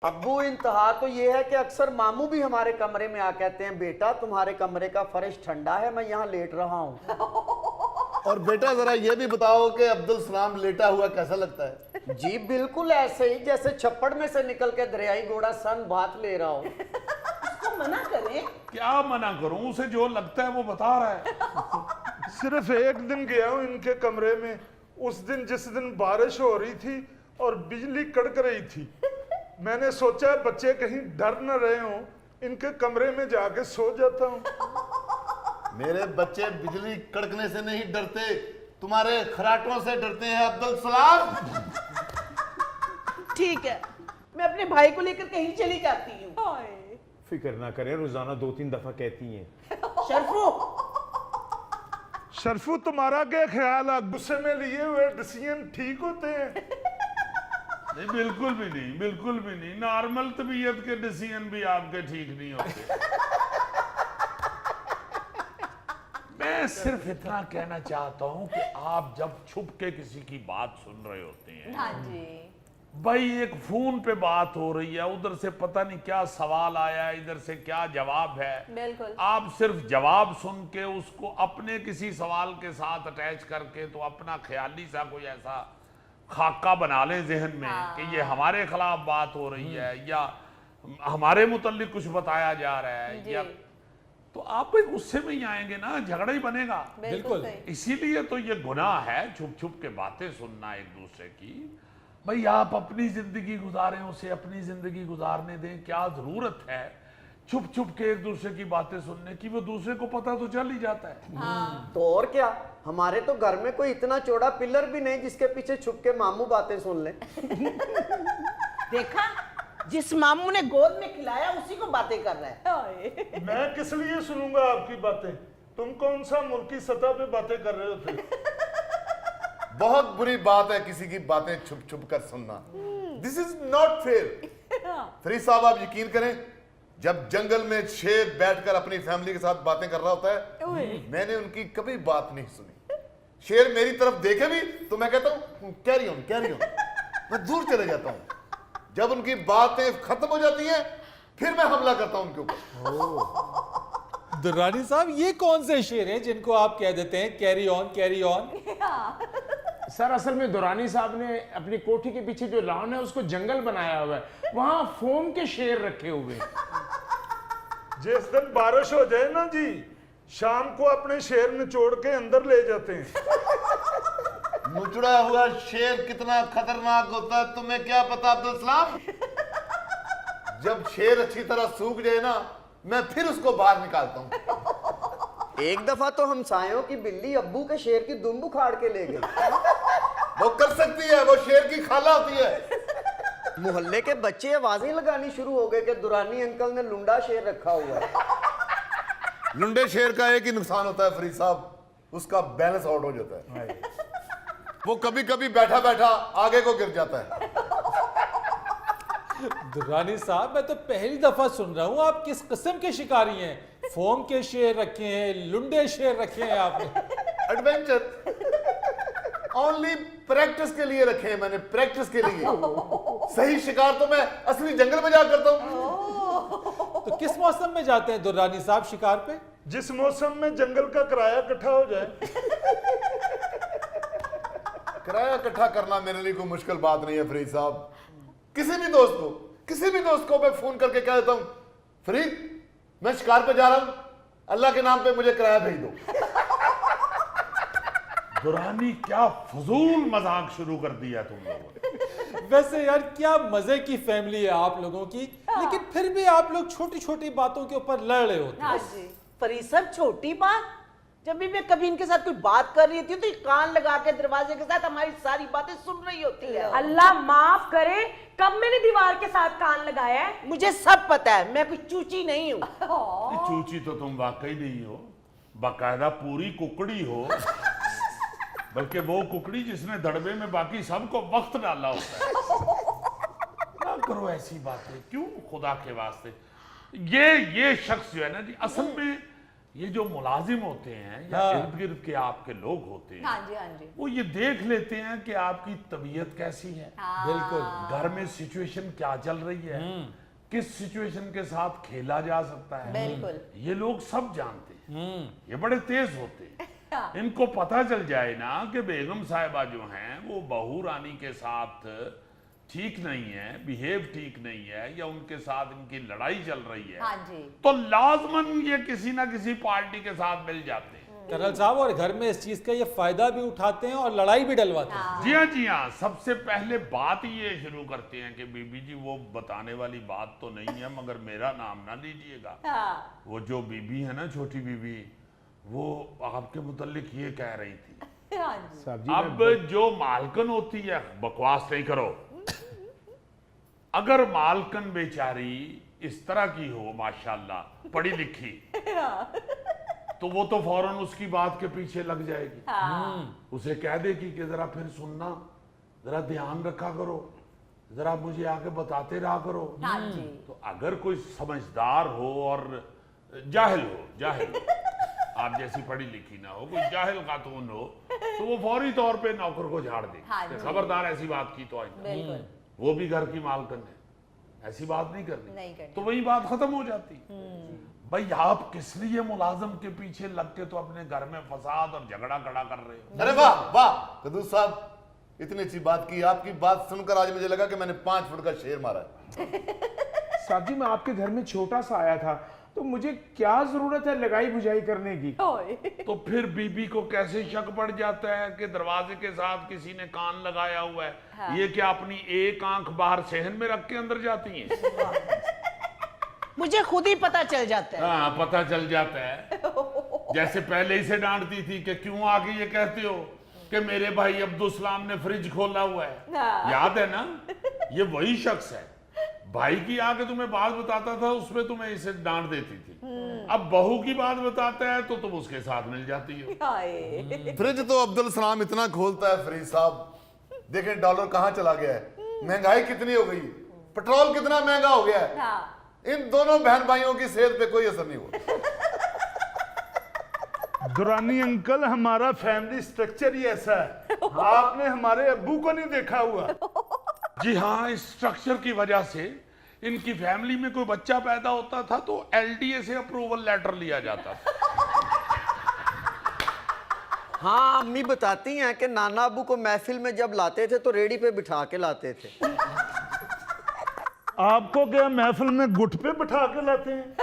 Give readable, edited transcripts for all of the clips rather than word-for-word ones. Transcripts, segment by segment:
अब्बू इंतहा तो ये है कि अक्सर मामू भी हमारे कमरे में आ कहते हैं, बेटा तुम्हारे कमरे का फर्श ठंडा है, मैं यहाँ लेट रहा हूँ। और बेटा जरा ये भी बताओ कि अब्दुल सलाम लेटा हुआ कैसा लगता है? जी बिल्कुल ऐसे ही जैसे छप्पड़ में से निकल के दरियाई घोड़ा सन बात ले रहा हो। उसको मना करें। क्या मना करूं, उसे जो लगता है वो बता रहा है। सिर्फ एक दिन गया हूं इनके कमरे में, उस दिन जिस दिन बारिश हो रही थी और बिजली कड़क रही थी। मैंने सोचा बच्चे कहीं डर न रहे हों, इनके कमरे में जाके सो जाता हूं। मेरे बच्चे बिजली कड़कने से नहीं डरते, तुम्हारे खराटों से डरते हैं अब्दुल सलाम। ठीक है, मैं अपने भाई को लेकर कहीं चली जाती हूँ। फिक्र ना करें, रोजाना 2-3 दफा कहती हैं। शर्फू, शर्फू तुम्हारा क्या ख्याल है, गुस्से में लिए हुए डिसीजन ठीक होते हैं? नहीं, बिल्कुल भी नहीं, बिल्कुल भी नहीं। नॉर्मल तबीयत के डिसीजन भी आपके ठीक नहीं होते। मैं सिर्फ इतना कहना चाहता हूं कि आप जब छुप के किसी की बात सुन रहे होते हैं, हाँ जी, भाई एक फोन पे बात हो रही है, उधर से पता नहीं क्या सवाल आया, इधर से क्या जवाब है, बिल्कुल। आप सिर्फ जवाब सुन के उसको अपने किसी सवाल के साथ अटैच करके तो अपना ख्याली सा कोई ऐसा खाका बना लें जहन में कि ये हमारे खिलाफ बात हो रही है या हमारे मुतल्लिक कुछ बताया जा रहा है, या तो आप भाई गुस्से में ही आएंगे ना, झगड़ा ही बनेगा। बिल्कुल सही। इसीलिए तो ये गुनाह है छुप छुप के बातें सुनना एक दूसरे की। भाई आप अपनी जिंदगी गुजारें, उसे अपनी जिंदगी गुजारने दें, क्या जरूरत है छुप छुप के एक दूसरे की बातें सुनने की? वो दूसरे को पता तो चल ही जाता है। तो और क्या, हमारे तो घर में कोई इतना चौड़ा पिलर भी नहीं जिसके पीछे छुप के मामू बातें सुन ले। देखा, जिस मामू ने गोद में खिलाया उसी को बातें कर रहा है। मैं किस लिए सुनूंगा आपकी बातें? तुम कौन सा मुल्की सतह पे बातें कर रहे होते? बहुत बुरी बात है किसी की बातें छुप छुप कर सुनना। This is not fair. Farid साहब आप यकीन करें, जब जंगल में शेर बैठकर अपनी फैमिली के साथ बातें कर रहा होता है, मैंने उनकी कभी बात नहीं सुनी। शेर मेरी तरफ देखे भी तो मैं कहता हूं कैरी ऑन कैरी ऑन, मैं दूर चले जाता हूं। जब उनकी बातें खत्म हो जाती हैं फिर मैं हमला करता हूं उनके ऊपर। दुर्रानी साहब, ये कौन से शेर हैं जिनको आप कह देते हैं carry on carry on? Sir असल में दुरानी साहब ने अपनी कोठी के पीछे जो लॉन है उसको जंगल बनाया हुआ है, वहां फोम के शेर रखे हुए हैं। जिस दिन बारिश हो जाए ना जी, शाम को अपने शेर निचोड़ के अंदर ले जाते हैं। मुचड़ा हुआ शेर कितना खतरनाक होता है तुम्हें क्या पता अब्दुल सलाम? जब शेर अच्छी तरह सूख जाए ना, मैं फिर उसको बाहर निकालता हूं। एक दफा तो हमसायों की बिल्ली अब्बू के शेर की दुम उखाड़ के ले गई। वो कर सकती है, वो शेर की खाला होती है। मोहल्ले के बच्चे आवाजें लगानी शुरू हो गए कि दुरानी अंकल ने लुंडा शेर रखा हुआ है। लुंडे शेर का एक ही नुकसान होता है फरीद साहब, उसका बैलेंस आउट हो जाता है। वो कभी कभी बैठा बैठा आगे को गिर जाता है। दुर्रानी साहब, मैं तो पहली दफा सुन रहा हूं आप किस किस्म के शिकारी हैं। फोम के शेर रखे हैं, लुंडे शेर रखे हैं आपने। एडवेंचर ओनली प्रैक्टिस के लिए रखे हैं मैंने, प्रैक्टिस के लिए। सही शिकार तो मैं असली जंगल में जा करता हूं। तो किस मौसम में जाते हैं दुर्रानी साहब शिकार पे? जिस मौसम में जंगल का किराया इकट्ठा हो जाए। किराया इकट्ठा करना मेरे लिए कोई मुश्किल बात नहीं है फरीद साहब। किसी भी दोस्त को मैं फोन करके कह देता हूं, फरीद मैं शिकार पे जा रहा हूं, अल्लाह के नाम पे मुझे किराया भेज दो। दुरानी क्या फजूल मजाक शुरू कर दिया तुम लोगों ने। वैसे यार क्या मजे की फैमिली है आप लोगों की, लेकिन फिर भी आप लोग छोटी छोटी बातों के ऊपर लड़ रहे होते हैं। हाँ जी। फरीद साहब, छोटी बात, जब भी मैं कभी इनके साथ कोई बात कर रही थी तो ये कान लगा के दरवाजे के साथ हमारी सारी बातें सुन रही होती है। अल्लाह माफ करे, कब मैंने दीवार के साथ कान लगाया है? मुझे सब पता है, मैं कोई चूची नहीं हूँ। चूची तो तुम वाकई नहीं हो, बाकायदा पूरी कुकड़ी हो, बल्कि वो कुकड़ी जिसने दड़बे में बाकी सबको वक्त डाला होता है। ना करो ऐसी बातें, क्यों खुदा के वास्ते। ये शख्स जो है ना जी, असल में ये जो मुलाजिम होते हैं या हाँ। इर्द गिर्द के आपके लोग होते हैं, हाँ जी, हाँ जी। वो ये देख लेते हैं कि आपकी तबीयत कैसी है, बिल्कुल। घर में सिचुएशन क्या चल रही है, किस सिचुएशन के साथ खेला जा सकता है, बिल्कुल। ये लोग सब जानते हैं। ये बड़े तेज होते हैं। इनको पता चल जाए ना कि बेगम साहिबा जो हैं वो बहू रानी के साथ ठीक नहीं है, बिहेव ठीक नहीं है, या उनके साथ इनकी लड़ाई चल रही है, हाँ जी। तो लाजमन ये किसी ना किसी पार्टी के साथ मिल जाते हैं। कर्नल साहब, और घर में इस चीज का ये फायदा भी उठाते हैं और लड़ाई भी डलवाते हैं। जी हाँ, जी हाँ। सबसे पहले बात ये शुरू करते हैं कि बीबी जी वो बताने वाली बात तो नहीं है, मगर मेरा नाम ना लीजिएगा। हाँ। वो जो बीबी है ना, छोटी बीबी, वो आपके मुतल्लिक ये कह रही थी। हाँ जी। साहब जी, अब जो मालकन होती है, बकवास नहीं करो, अगर मालकन बेचारी इस तरह की हो माशाल्लाह, पढ़ी लिखी, तो वो तो फौरन उसकी बात के पीछे लग जाएगी। उसे कह देगी कि जरा फिर सुनना, जरा ध्यान रखा करो, जरा मुझे आके बताते रहा करो। हाँ जी। तो अगर कोई समझदार हो और जाहिल हो, आप जैसी पढ़ी लिखी ना हो, कोई जाहिल खातून हो, तो वो फौरी तौर पे नौकर को झाड़ दे हाँ कि जी। खबरदार ऐसी बात की तो आइंदा। बिल्कुल। वो भी घर की मालकन है, ऐसी बात नहीं करनी, नहीं करनी। तो वही बात खत्म हो जाती। भाई आप किस लिए मुलाजम के पीछे लग के तो अपने घर में फसाद और झगड़ा खड़ा कर रहे हो? अरे वाह वाह कदूस साहब, इतनी अच्छी बात की। आपकी बात सुनकर आज मुझे लगा कि मैंने 5 फुट का शेर मारा है। साहब जी, मैं आपके घर में छोटा सा आया था, तो मुझे क्या जरूरत है लगाई बुझाई करने की? तो फिर बीबी को कैसे शक पड़ जाता है कि दरवाजे के साथ किसी ने कान लगाया हुआ है? हाँ। ये क्या अपनी एक आंख बाहर सहन में रख के अंदर जाती हैं? मुझे खुद ही पता चल जाता है। हाँ, पता चल जाता है। जैसे पहले ही से डांटती थी कि क्यों आके ये कहते हो कि मेरे भाई अब्दुल सलाम ने फ्रिज खोला हुआ है। हाँ। याद है ना? ये वही शख्स है। भाई की आके तुम्हें बात बताता था, उसमें तुम्हें इसे डांट देती थी। अब बहू की बात बताता है तो तुम उसके साथ मिल जाती हो। हाय। फ्रिज तो अब्दुल सलाम इतना खोलता है फरीद साहब, देखें डॉलर कहां चला गया है, महंगाई कितनी हो गई, पेट्रोल कितना महंगा हो गया है। हाँ। इन दोनों बहन भाइयों की सेहत पे कोई असर नहीं हुआ। दुरानी अंकल, हमारा फैमिली स्ट्रक्चर ही ऐसा है, आपने हमारे अब्बू को नहीं देखा हुआ। जी हाँ, इस स्ट्रक्चर की वजह से इनकी फैमिली में कोई बच्चा पैदा होता था तो एलडीए से अप्रूवल लेटर लिया जाता था। हाँ, अम्मी बताती हैं कि नाना अबू को महफिल में जब लाते थे तो रेडी पे बिठा के लाते थे। आपको क्या महफिल में गुट पे बिठा के लाते हैं?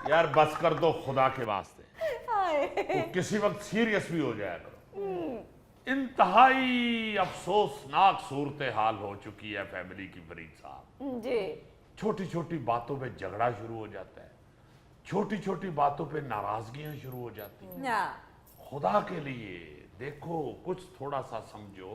यार बस कर दो खुदा के वास्ते, हाय। तो किसी वक्त सीरियस भी हो जाया करो। इंतहाई अफसोसनाक सूरत हाल हो चुकी है फैमिली की फरीद साहब। जी। छोटी छोटी बातों पे झगड़ा शुरू हो जाता है, छोटी छोटी बातों पे नाराजगियां शुरू हो जाती हैं। हाँ। खुदा के लिए देखो, कुछ थोड़ा सा समझो।